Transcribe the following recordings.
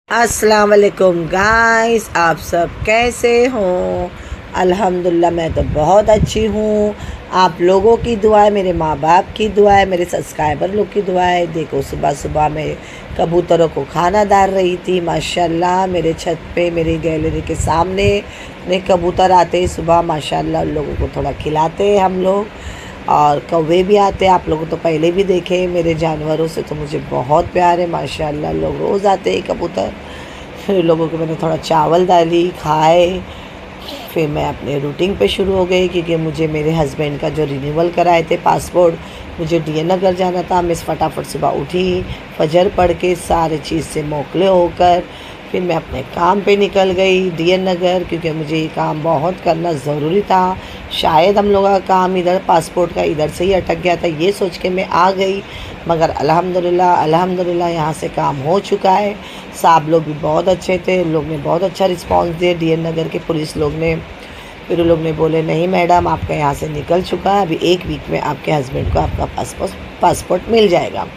अस्सलाम वालेकुम गाइस, आप सब कैसे हो? अल्हम्दुलिल्लाह मैं तो बहुत अच्छी हूँ। आप लोगों की दुआ है, मेरे माँ बाप की दुआ है, मेरे सब्सक्राइबर लोग की दुआ है। देखो सुबह सुबह मैं कबूतरों को खाना डाल रही थी। माशाल्लाह मेरे छत पे मेरी गैलरी के सामने ने कबूतर आते हैं सुबह। माशाल्लाह उन लोगों को थोड़ा खिलाते हैं हम लोग। और कौवे भी आते हैं, आप लोगों तो पहले भी देखे। मेरे जानवरों से तो मुझे बहुत प्यार है माशाल्लाह। लोग रोज़ आते हैं कबूतर। फिर लोगों को मैंने थोड़ा चावल डाली, खाए। फिर मैं अपने रूटीन पे शुरू हो गई क्योंकि मुझे मेरे हस्बैंड का जो रिन्यूअल कराए थे पासपोर्ट, मुझे डी एन नगर जाना था। मैं फटाफट सुबह उठी, फजर पढ़ के सारे चीज़ से मोकले होकर फिर मैं अपने काम पे निकल गई डी एन नगर, क्योंकि मुझे ये काम बहुत करना ज़रूरी था। शायद हम लोगों का काम इधर पासपोर्ट का इधर से ही अटक गया था, ये सोच के मैं आ गई। मगर अल्हम्दुलिल्लाह यहाँ से काम हो चुका है। साहब लोग भी बहुत अच्छे थे, लोग ने बहुत अच्छा रिस्पांस दिया डी एन नगर के पुलिस लोग ने। फिर उन लोग ने बोले नहीं मैडम, आपका यहाँ से निकल चुका है, अभी 1 वीक में आपके हस्बैंड को आपका पासपोर्ट मिल जाएगा।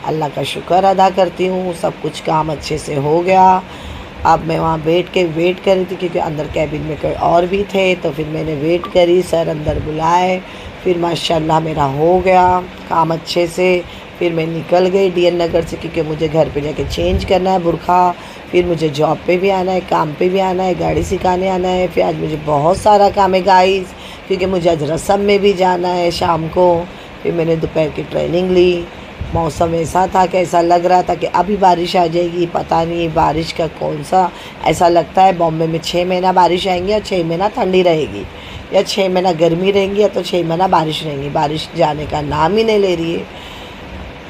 अल्लाह का शुक्र अदा करती हूँ, सब कुछ काम अच्छे से हो गया। अब मैं वहाँ बैठ के वेट कर रही थी क्योंकि अंदर कैबिन में कोई और भी थे, तो फिर मैंने वेट करी, सर अंदर बुलाए। फिर माशाल्लाह मेरा हो गया काम अच्छे से। फिर मैं निकल गई डी एन नगर से क्योंकि मुझे घर पे जाके चेंज करना है बुरखा। फिर मुझे जॉब पे भी आना है, काम पे भी आना है, गाड़ी सिखाने आना है। फिर आज मुझे बहुत सारा काम है गाइस, क्योंकि मुझे आज रसम में भी जाना है शाम को। फिर मैंने दोपहर की ट्रेनिंग ली। मौसम ऐसा था कि ऐसा लग रहा था कि अभी बारिश आ जाएगी, पता नहीं बारिश का कौन सा। ऐसा लगता है बॉम्बे में 6 महीना बारिश आएंगी और 6 महीना ठंडी रहेगी, या 6 महीना गर्मी रहेंगी या तो 6 महीना बारिश रहेंगी। बारिश जाने का नाम ही नहीं ले रही है।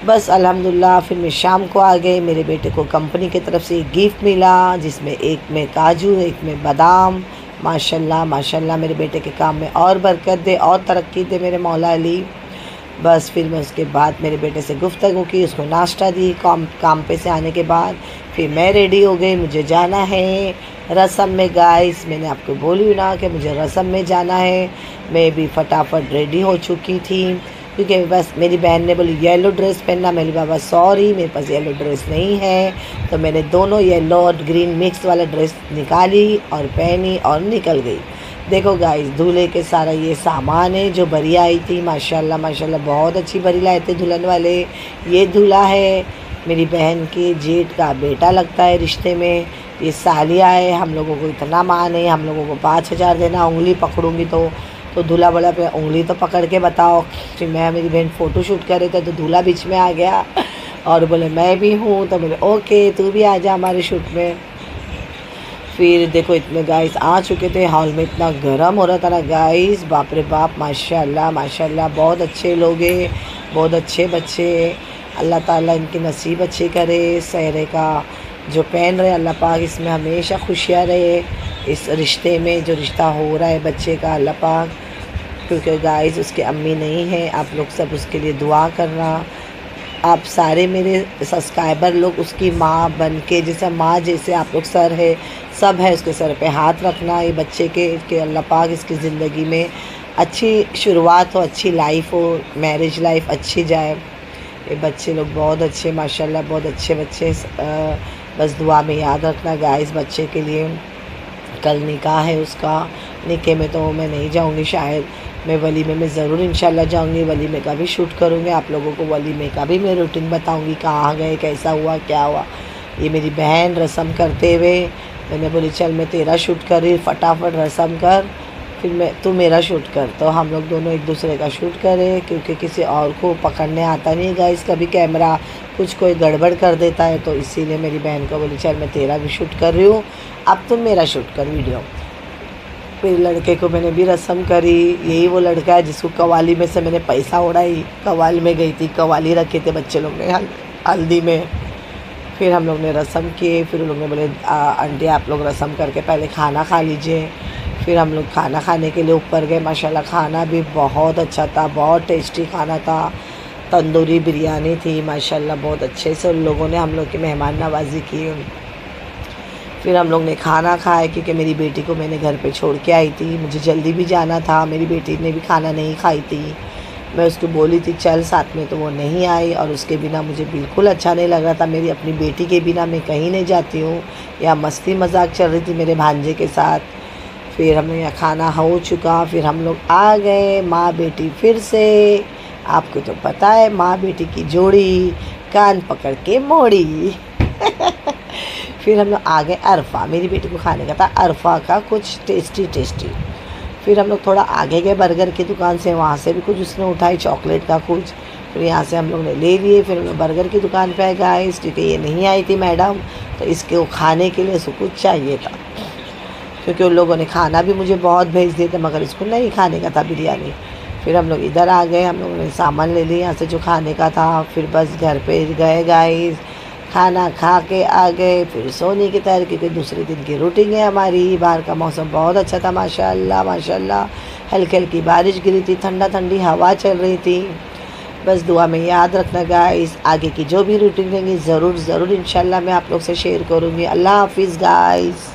बस अल्हम्दुलिल्लाह फिर मैं शाम को आ गई। मेरे बेटे को कंपनी की तरफ से एक गिफ्ट मिला, जिसमें एक में काजू, एक में बादाम। माशाल्लाह माशाल्लाह मेरे बेटे के काम में और बरकत दे और तरक्की दे मेरे मौला अली। बस फिर मैं उसके बाद मेरे बेटे से गुफ्तगू की, उसको नाश्ता दी। काम पे से आने के बाद फिर मैं रेडी हो गई, मुझे जाना है रसम में गाइस। मैंने आपको बोली ना कि मुझे रसम में जाना है। मैं भी फटाफट रेडी हो चुकी थी क्योंकि बस मेरी बहन ने बोली येलो ड्रेस पहनना। मेरी बाबा सॉरी मेरे पास येलो ड्रेस नहीं है, तो मैंने दोनों येलो और ग्रीन मिक्स वाला ड्रेस निकाली और पहनी और निकल गई। देखो गाइस, दूल्हे के सारा ये सामान है जो बरी आई थी। माशाल्लाह माशाल्लाह बहुत अच्छी बरी लाए थे दुल्हन वाले। ये दूल्हा है मेरी बहन के जेठ का बेटा लगता है रिश्ते में। ये सालिया है। हम लोगों को इतना मान है, हम लोगों को 5,000 देना। उंगली पकड़ूंगी तो दूल्हा बोला पे उंगली तो पकड़ के बताओ। फिर मैं मेरी बहन फ़ोटो शूट कर रहे थे तो दूल्हा बीच में आ गया और बोले मैं भी हूँ, तो बोले ओके तू भी आ जा हमारे शूट में। फिर देखो इतने गाइस आ चुके थे। हॉल में इतना गर्म हो रहा था ना गाइस, बाप रे बाप। माशाल्लाह माशाल्लाह बहुत अच्छे लोग हैं, बहुत अच्छे बच्चे। अल्लाह ताला इनकी नसीब अच्छी करे। सहरे का जो पहन रहे अल्लाह पाक इसमें हमेशा खुशियाँ रहे। इस रिश्ते में जो रिश्ता हो रहा है बच्चे का, अल्लाह पाक, क्योंकि गाइस उसकी अम्मी नहीं है, आप लोग सब उसके लिए दुआ करना। आप सारे मेरे सब्सक्राइबर लोग उसकी माँ बन के, जैसे माँ जैसे आप लोग सर है, सब है उसके सर पे हाथ रखना। ये बच्चे के अल्लाह पाक इसकी ज़िंदगी में अच्छी शुरुआत हो, अच्छी लाइफ हो, मैरिज लाइफ अच्छी जाए। ये बच्चे लोग बहुत अच्छे माशाल्लाह, बहुत अच्छे बच्चे। बस दुआ में याद रखना गाइस बच्चे के लिए। कल निकाह है उसका। निकाह में तो मैं नहीं जाऊंगी, शायद मैं वलीमे में ज़रूर इंशाल्लाह जाऊंगी। वलीमे का भी शूट करूंगी, आप लोगों को वलीमे का भी मैं रूटीन बताऊंगी, कहाँ गए, कैसा हुआ, क्या हुआ। ये मेरी बहन रस्म करते हुए, मैंने बोली चल मैं तेरा शूट कर रही, फटाफट रस्म कर, फिर तू मेरा शूट कर। तो हम लोग दोनों एक दूसरे का शूट करें, क्योंकि किसी और को पकड़ने आता नहीं गाइस कभी कैमरा, कुछ कोई गड़बड़ कर देता है। तो इसीलिए मेरी बहन को बोली चल मैं तेरा भी शूट कर रही हूँ, अब तुम मेरा शूट कर वीडियो। फिर लड़के को मैंने भी रस्म करी। यही वो लड़का है जिसको कवाली में से मैंने पैसा उड़ाई। कवाली में गई थी, कवाली रखे थे बच्चे लोग ने हल्दी में। फिर हम लोग ने रस्म किए। फिर उन लोग ने बोले आंटी आप लोग रस्म करके पहले खाना खा लीजिए। फिर हम लोग खाना खाने के लिए ऊपर गए। माशाल्लाह खाना भी बहुत अच्छा था, बहुत टेस्टी खाना था। तंदूरी बिरयानी थी माशाल्लाह, बहुत अच्छे से उन लोगों ने हम लोग की मेहमान नवाजी की। फिर हम लोग ने खाना खाया क्योंकि मेरी बेटी को मैंने घर पे छोड़ के आई थी, मुझे जल्दी भी जाना था। मेरी बेटी ने भी खाना नहीं खाई थी। मैं उसको बोली थी चल साथ में, तो वो नहीं आई और उसके बिना मुझे बिल्कुल अच्छा नहीं लग रहा था। मेरी अपनी बेटी के बिना मैं कहीं नहीं जाती हूँ। या मस्ती मजाक चल रही थी मेरे भांजे के साथ। फिर हमें यहाँ खाना हो चुका, फिर हम लोग आ गए माँ बेटी फिर से। आपको तो पता है माँ बेटी की जोड़ी कान पकड़ के मोड़ी। फिर हम लोग आ गए अरफा, मेरी बेटी को खाने का था अरफा का कुछ टेस्टी टेस्टी। फिर हम लोग थोड़ा आगे गए बर्गर की दुकान से, वहाँ से भी कुछ उसने उठाई चॉकलेट का कुछ, फिर यहाँ से हम लोग ने ले लिए। फिर हम लोग बर्गर की दुकान पे गए, क्योंकि ये नहीं आई थी मैडम, तो इसके वो खाने के लिए उसको कुछ चाहिए था, क्योंकि उन लोगों ने खाना भी मुझे बहुत भेज दिए थे मगर इसको नहीं खाने का था बिरयानी। फिर हम लोग इधर आ गए, हम लोगों ने सामान ले लिया यहाँ से जो खाने का था। फिर बस घर पे गए गाइस, खाना खा के आ गए, फिर सोने की तैयारी, क्योंकि दूसरे दिन की रूटीन है हमारी। बाहर का मौसम बहुत अच्छा था माशाल्लाह माशाल्लाह। हल्की हल्की बारिश गिरी थी, ठंडा ठंडी हवा चल रही थी। बस दुआ में याद रखना गाइस, आगे की जो भी रूटीन रहेंगी ज़रूर ज़रूर इंशाल्लाह मैं आप लोग से शेयर करूँगी। अल्लाह हाफिज़ गाइस।